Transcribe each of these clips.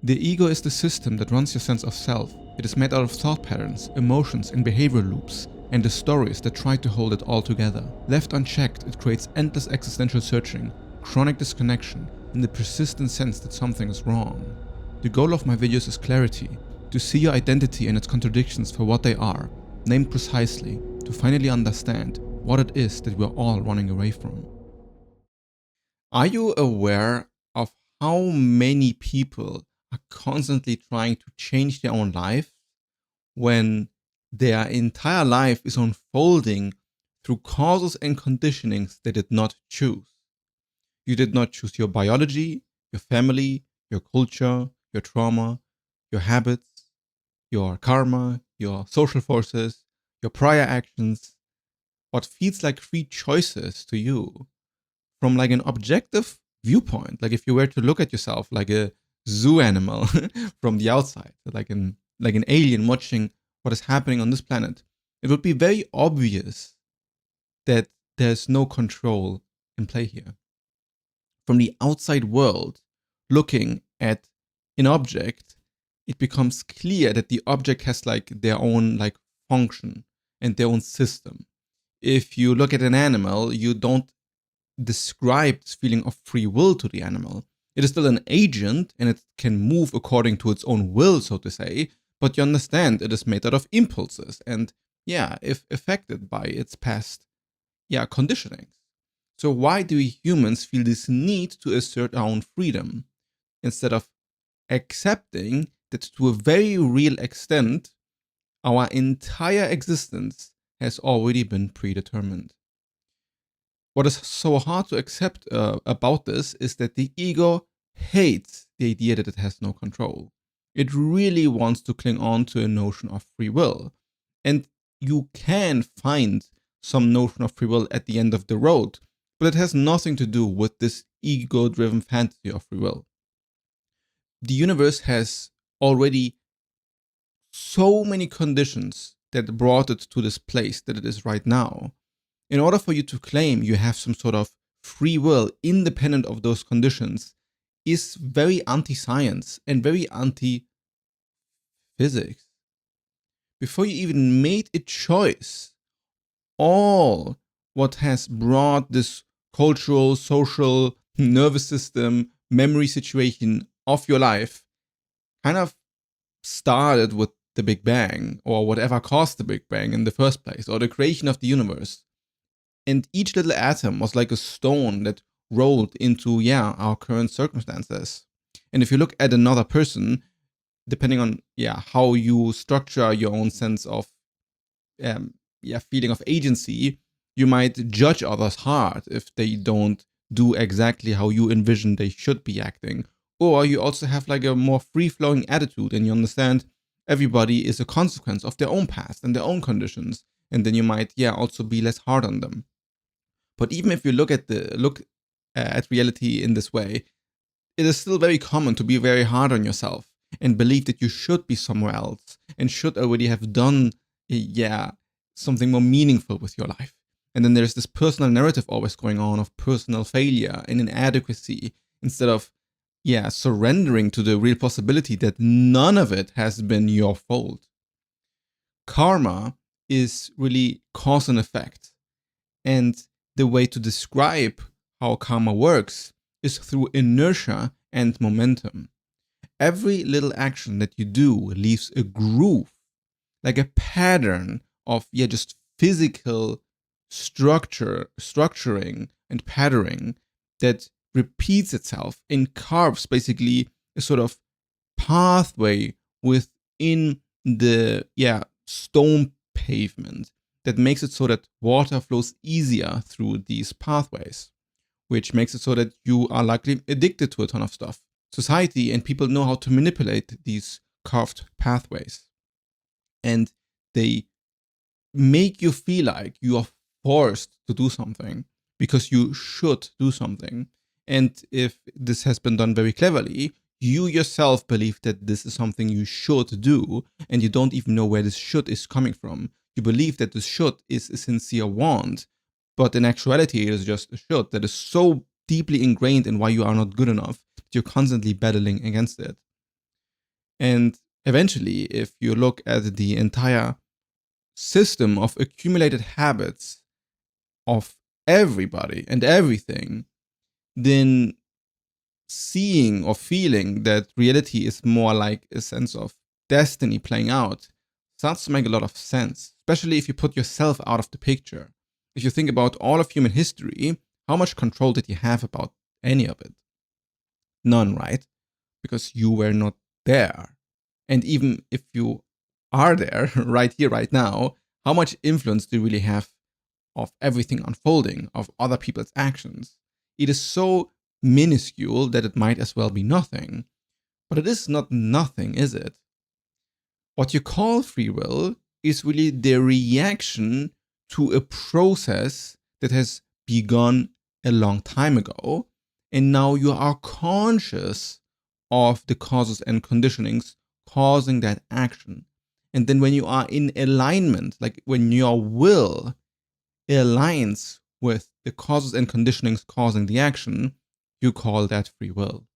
The ego is the system that runs your sense of self. It is made out of thought patterns, emotions, and behavioral loops, and the stories that try to hold it all together. Left unchecked, it creates endless existential searching, chronic disconnection, and the persistent sense that something is wrong. The goal of my videos is clarity, to see your identity and its contradictions for what they are, named precisely, to finally understand what it is that we're all running away from. Are you aware of how many people are constantly trying to change their own life when their entire life is unfolding through causes and conditionings they did not choose? You did not choose your biology, your family, your culture, your trauma, your habits, your karma, your social forces, your prior actions, what feels like free choices to you from like an objective viewpoint. Like if you were to look at yourself like a zoo animal from the outside, like an alien watching what is happening on this planet, it would be very obvious that there's no control in play here. From the outside world, looking at an object, it becomes clear that the object has like their own like function and their own system. If you look at an animal, you don't describe this feeling of free will to the animal. It is still an agent and it can move according to its own will, so to say, but you understand it is made out of impulses and, if affected by its past, conditionings. So why do we humans feel this need to assert our own freedom instead of accepting that to a very real extent, our entire existence has already been predetermined? What is so hard to accept about this is that the ego hates the idea that it has no control. It really wants to cling on to a notion of free will. And you can find some notion of free will at the end of the road, but it has nothing to do with this ego-driven fantasy of free will. The universe has already so many conditions that brought it to this place that it is right now. In order for you to claim you have some sort of free will independent of those conditions is very anti-science and very anti-physics. Before you even made a choice, all what has brought this cultural, social, nervous system, memory situation of your life kind of started with the Big Bang, or whatever caused the Big Bang in the first place, or the creation of the universe. And each little atom was like a stone that rolled into, our current circumstances. And if you look at another person, depending on, how you structure your own sense of, feeling of agency, you might judge others hard if they don't do exactly how you envision they should be acting. Or you also have like a more free-flowing attitude and you understand everybody is a consequence of their own past and their own conditions. And then you might, also be less hard on them. But even if you look at reality in this way, it is still very common to be very hard on yourself and believe that you should be somewhere else and should already have done, something more meaningful with your life. And then there's this personal narrative always going on of personal failure and inadequacy instead of, surrendering to the real possibility that none of it has been your fault. Karma is really cause and effect. And the way to describe how karma works is through inertia and momentum. Every little action that you do leaves a groove, like a pattern of just physical structuring and patterning that repeats itself and carves basically a sort of pathway within the stone pavement that makes it so that water flows easier through these pathways, which makes it so that you are likely addicted to a ton of stuff. Society and people know how to manipulate these carved pathways. And they make you feel like you are forced to do something because you should do something. And if this has been done very cleverly, you yourself believe that this is something you should do, and you don't even know where this should is coming from. You believe that this should is a sincere want, but in actuality, it is just a should that is so deeply ingrained in why you are not good enough that you're constantly battling against it. And eventually, if you look at the entire system of accumulated habits of everybody and everything, then seeing or feeling that reality is more like a sense of destiny playing out starts to make a lot of sense, especially if you put yourself out of the picture. If you think about all of human history, how much control did you have about any of it? None, right? Because you were not there. And even if you are there right here, right now, how much influence do you really have of everything unfolding, of other people's actions? It is so minuscule that it might as well be nothing. But it is not nothing, is it? What you call free will is really the reaction to a process that has begun a long time ago. And now you are conscious of the causes and conditionings causing that action. And then when you are in alignment, like when your will aligns with the causes and conditionings causing the action, you call that free will.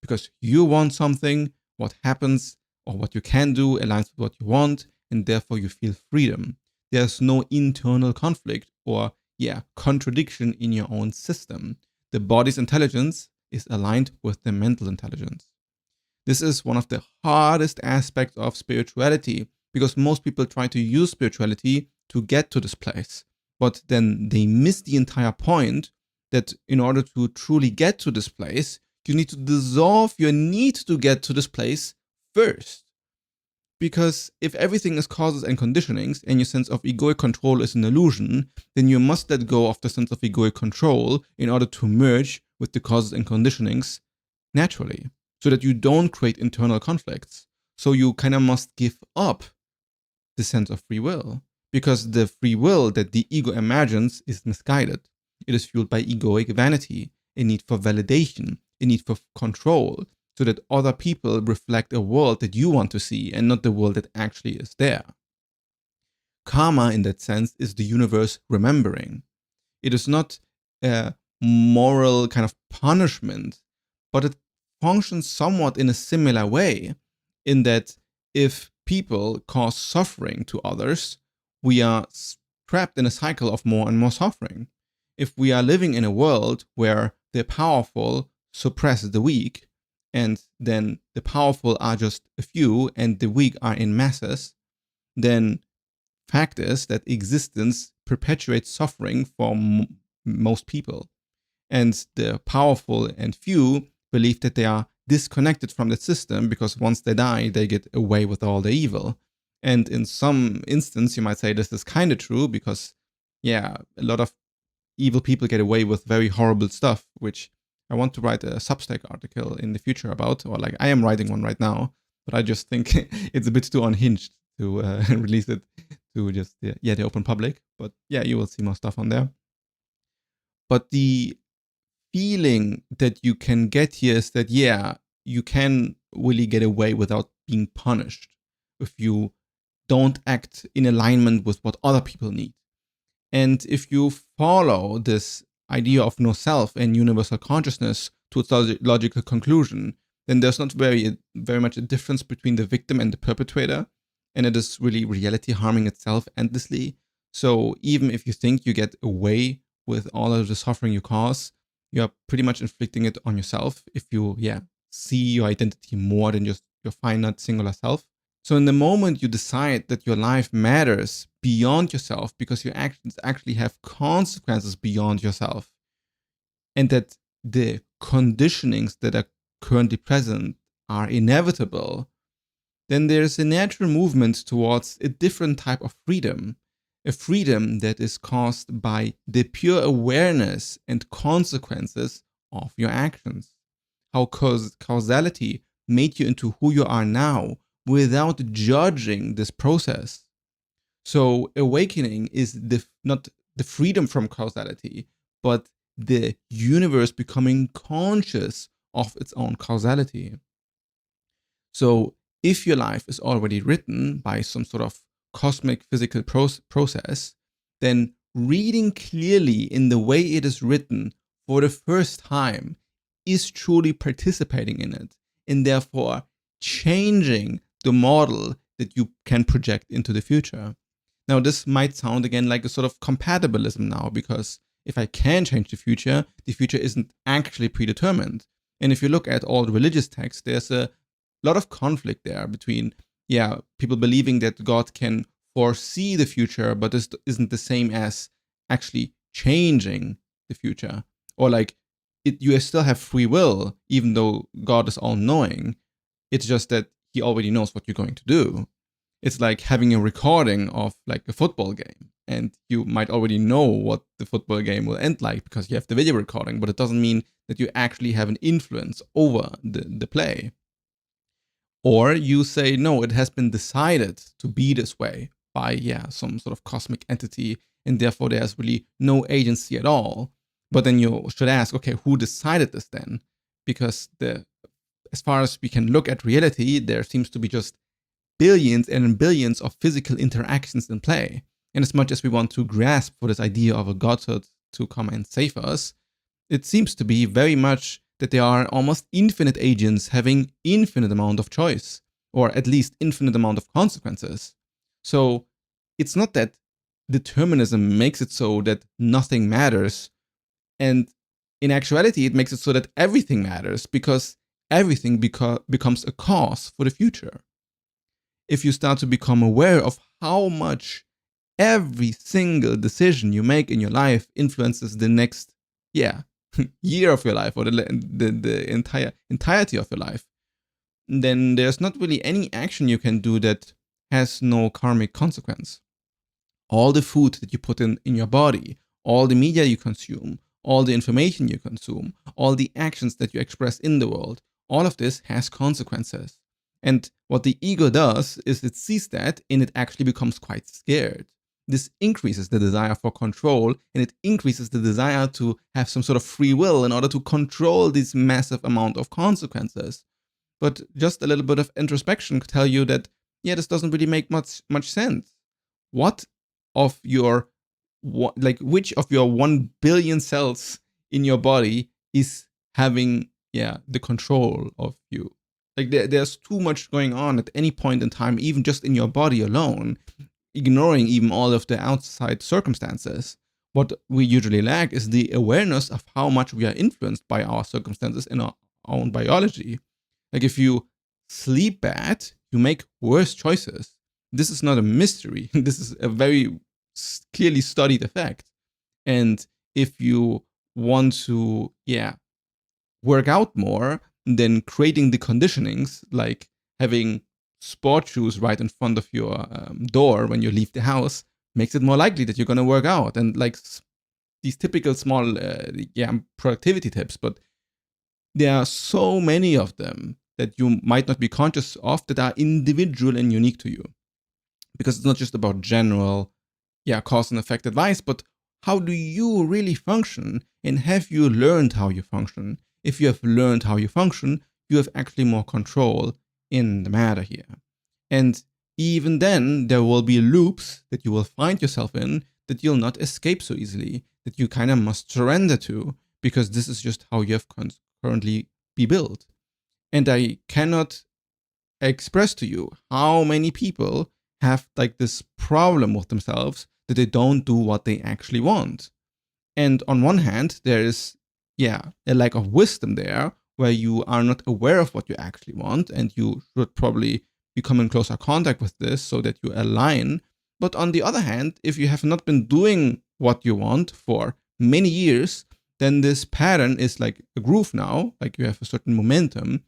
Because you want something, what happens or what you can do aligns with what you want, and therefore you feel freedom. There's no internal conflict or, contradiction in your own system. The body's intelligence is aligned with the mental intelligence. This is one of the hardest aspects of spirituality because most people try to use spirituality to get to this place, but then they miss the entire point that in order to truly get to this place, you need to dissolve your need to get to this place first. Because if everything is causes and conditionings and your sense of egoic control is an illusion, then you must let go of the sense of egoic control in order to merge with the causes and conditionings naturally, so that you don't create internal conflicts. So you kind of must give up the sense of free will, because the free will that the ego imagines is misguided. It is fueled by egoic vanity, a need for validation, a need for control, so that other people reflect a world that you want to see and not the world that actually is there. Karma, in that sense, is the universe remembering. It is not a moral kind of punishment, but it functions somewhat in a similar way, in that if people cause suffering to others, we are trapped in a cycle of more and more suffering. If we are living in a world where the powerful suppress the weak, and then the powerful are just a few and the weak are in masses, then fact is that existence perpetuates suffering for most people. And the powerful and few believe that they are disconnected from the system because once they die, they get away with all the evil. And in some instance, you might say this is kind of true because, a lot of evil people get away with very horrible stuff, which I want to write a Substack article in the future about, or like I am writing one right now, but I just think it's a bit too unhinged to release it to just the open public. But you will see more stuff on there. But the feeling that you can get here is that you can really get away without being punished if you don't act in alignment with what other people need. And if you follow this idea of no self and universal consciousness to its logical conclusion, then there's not very much a difference between the victim and the perpetrator, and it is really reality harming itself endlessly. So even if you think you get away with all of the suffering you cause, you're pretty much inflicting it on yourself if you see your identity more than just your finite singular self. So in the moment you decide that your life matters beyond yourself because your actions actually have consequences beyond yourself, and that the conditionings that are currently present are inevitable, then there's a natural movement towards a different type of freedom, a freedom that is caused by the pure awareness and consequences of your actions. How causality made you into who you are now without judging this process. So awakening is not the freedom from causality, but the universe becoming conscious of its own causality. So if your life is already written by some sort of cosmic physical process, then reading clearly in the way it is written for the first time is truly participating in it, and therefore changing the model that you can project into the future. Now, this might sound again like a sort of compatibilism now, because if I can change the future isn't actually predetermined. And if you look at all the religious texts, there's a lot of conflict there between, people believing that God can foresee the future, but this isn't the same as actually changing the future. Or like, you still have free will, even though God is all-knowing. It's just that he already knows what you're going to do. It's like having a recording of like a football game, and you might already know what the football game will end like because you have the video recording, but it doesn't mean that you actually have an influence over the play. Or you say, no, it has been decided to be this way by, some sort of cosmic entity, and therefore there's really no agency at all. But then you should ask, okay, who decided this then? Because as far as we can look at reality, there seems to be just billions and billions of physical interactions in play. And as much as we want to grasp for this idea of a godhood to come and save us, it seems to be very much that there are almost infinite agents having infinite amount of choice, or at least infinite amount of consequences. So it's not that determinism makes it so that nothing matters, and in actuality it makes it so that everything matters, because everything becomes a cause for the future. If you start to become aware of how much every single decision you make in your life influences the next year of your life, or the entirety of your life, then there's not really any action you can do that has no karmic consequence. All the food that you put in your body, all the media you consume, all the information you consume, all the actions that you express in the world, all of this has consequences. And what the ego does is it sees that and it actually becomes quite scared. This increases the desire for control, and it increases the desire to have some sort of free will in order to control this massive amount of consequences. But just a little bit of introspection could tell you that, this doesn't really make much sense. Which of your 1 billion cells in your body is having, the control of you? Like there's too much going on at any point in time, even just in your body alone, ignoring even all of the outside circumstances. What we usually lack is the awareness of how much we are influenced by our circumstances in our own biology. Like if you sleep bad, you make worse choices. This is not a mystery. This is a very clearly studied effect. And if you want to, work out more, then creating the conditionings, like having sport shoes right in front of your door when you leave the house, makes it more likely that you're going to work out. And like these typical small productivity tips, but there are so many of them that you might not be conscious of that are individual and unique to you. Because it's not just about general cause and effect advice, but how do you really function, and have you learned how you function? If you have learned how you function, you have actually more control in the matter here. And even then, there will be loops that you will find yourself in that you'll not escape so easily, that you kind of must surrender to, because this is just how you have currently be built. And I cannot express to you how many people have like this problem with themselves that they don't do what they actually want. And on one hand, there is a lack of wisdom there, where you are not aware of what you actually want, and you should probably become in closer contact with this so that you align. But on the other hand, if you have not been doing what you want for many years, then this pattern is like a groove now, like you have a certain momentum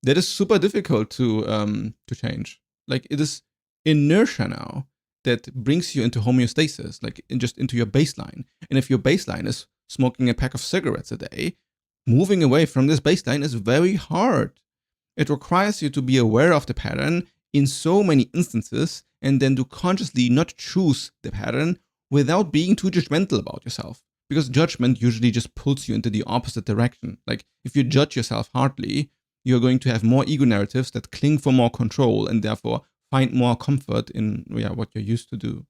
that is super difficult to change. Like it is inertia now that brings you into homeostasis, like just into your baseline. And if your baseline is smoking a pack of cigarettes a day, moving away from this baseline is very hard. It requires you to be aware of the pattern in so many instances, and then to consciously not choose the pattern without being too judgmental about yourself. Because judgment usually just pulls you into the opposite direction. Like if you judge yourself hardly, you're going to have more ego narratives that cling for more control, and therefore find more comfort in what you're used to do.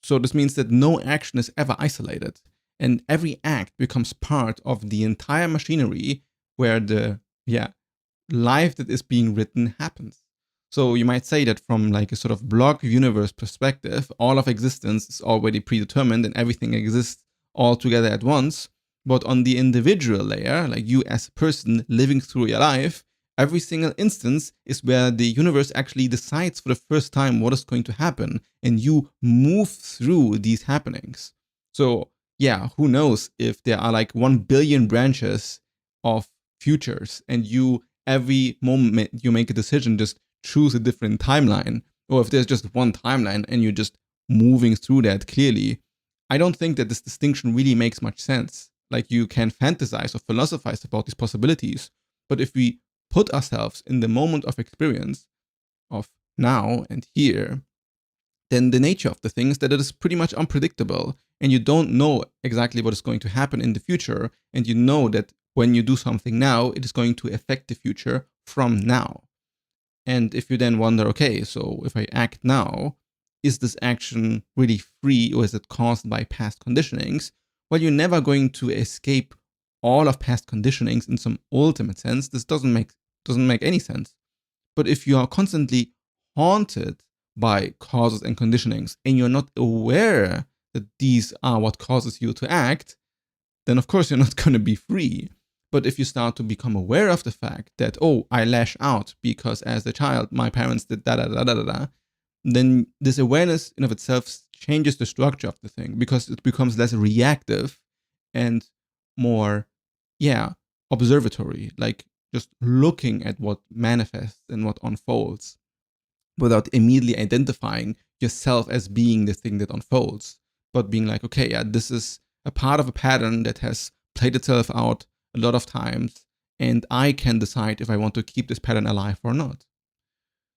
So this means that no action is ever isolated, and every act becomes part of the entire machinery where the life that is being written happens. So you might say that from like a sort of block universe perspective, all of existence is already predetermined and everything exists all together at once. But on the individual layer, like you as a person living through your life, every single instance is where the universe actually decides for the first time what is going to happen, and you move through these happenings. So yeah, who knows if there are like 1 billion branches of futures, and you, every moment you make a decision, just choose a different timeline, or if there's just one timeline and you're just moving through that clearly. I don't think that this distinction really makes much sense. Like, you can fantasize or philosophize about these possibilities, but if we put ourselves in the moment of experience of now and here, then the nature of the thing is that it is pretty much unpredictable, and you don't know exactly what is going to happen in the future, and you know that when you do something now, it is going to affect the future from now. And if you then wonder, okay, so if I act now, is this action really free, or is it caused by past conditionings? Well, you're never going to escape all of past conditionings in some ultimate sense. This doesn't make any sense. But if you are constantly haunted by causes and conditionings, and you're not aware that these are what causes you to act, then of course you're not going to be free. But if you start to become aware of the fact that, oh, I lash out because as a child my parents did da da da da da, then this awareness in of itself changes the structure of the thing, because it becomes less reactive and more, observatory, like just looking at what manifests and what unfolds without immediately identifying yourself as being the thing that unfolds, but being like, okay, yeah, this is a part of a pattern that has played itself out a lot of times, and I can decide if I want to keep this pattern alive or not.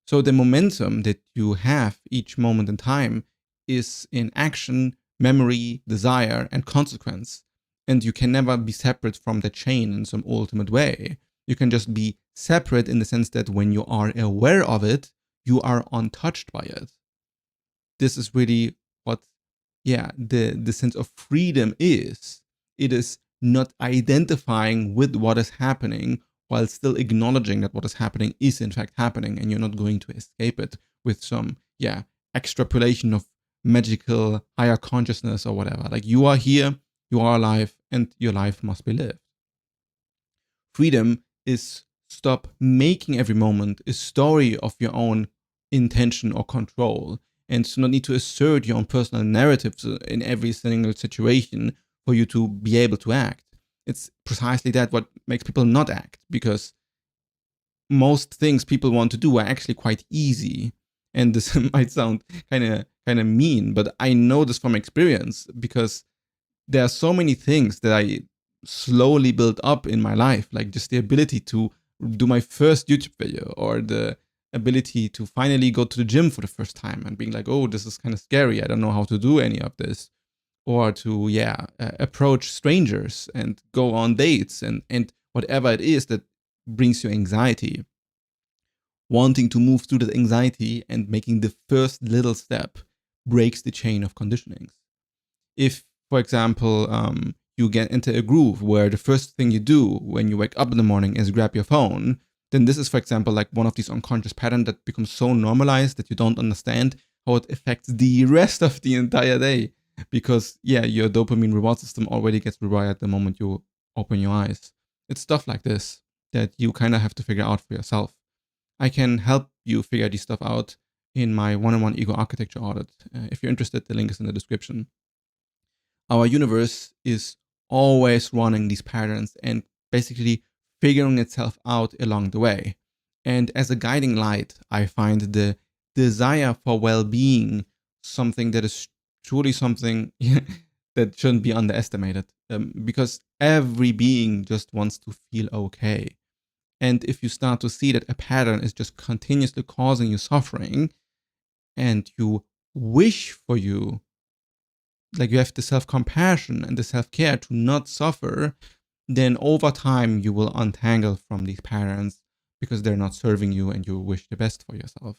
So the momentum that you have each moment in time is in action, memory, desire, and consequence. And you can never be separate from the chain in some ultimate way. You can just be separate in the sense that when you are aware of it, you are untouched by it. This is really what, the sense of freedom is. It is not identifying with what is happening while still acknowledging that what is happening is in fact happening, and you're not going to escape it with some, extrapolation of magical higher consciousness or whatever. Like, you are here, you are alive, and your life must be lived. Freedom is stop making every moment a story of your own intention or control, and to not need to assert your own personal narratives in every single situation for you to be able to act. It's precisely that what makes people not act, because most things people want to do are actually quite easy. And this might sound kind of mean, but I know this from experience, because there are so many things that I slowly built up in my life, like just the ability to do my first YouTube video, or the ability to finally go to the gym for the first time and being like, oh, this is kind of scary, I don't know how to do any of this, or to approach strangers and go on dates and whatever it is that brings you anxiety. Wanting to move through that anxiety and making the first little step breaks the chain of conditionings. If, for example, you get into a groove where the first thing you do when you wake up in the morning is grab your phone, then this is, for example, like one of these unconscious patterns that becomes so normalized that you don't understand how it affects the rest of the entire day. Because, your dopamine reward system already gets rewired the moment you open your eyes. It's stuff like this that you kind of have to figure out for yourself. I can help you figure this stuff out in my one-on-one ego architecture audit. If you're interested, the link is in the description. Our universe is always running these patterns and basically figuring itself out along the way. And as a guiding light, I find the desire for well-being something that is truly something that shouldn't be underestimated, because every being just wants to feel okay. And if you start to see that a pattern is just continuously causing you suffering, and you wish for you, like you have the self-compassion and the self-care to not suffer, then over time you will untangle from these patterns, because they're not serving you and you wish the best for yourself.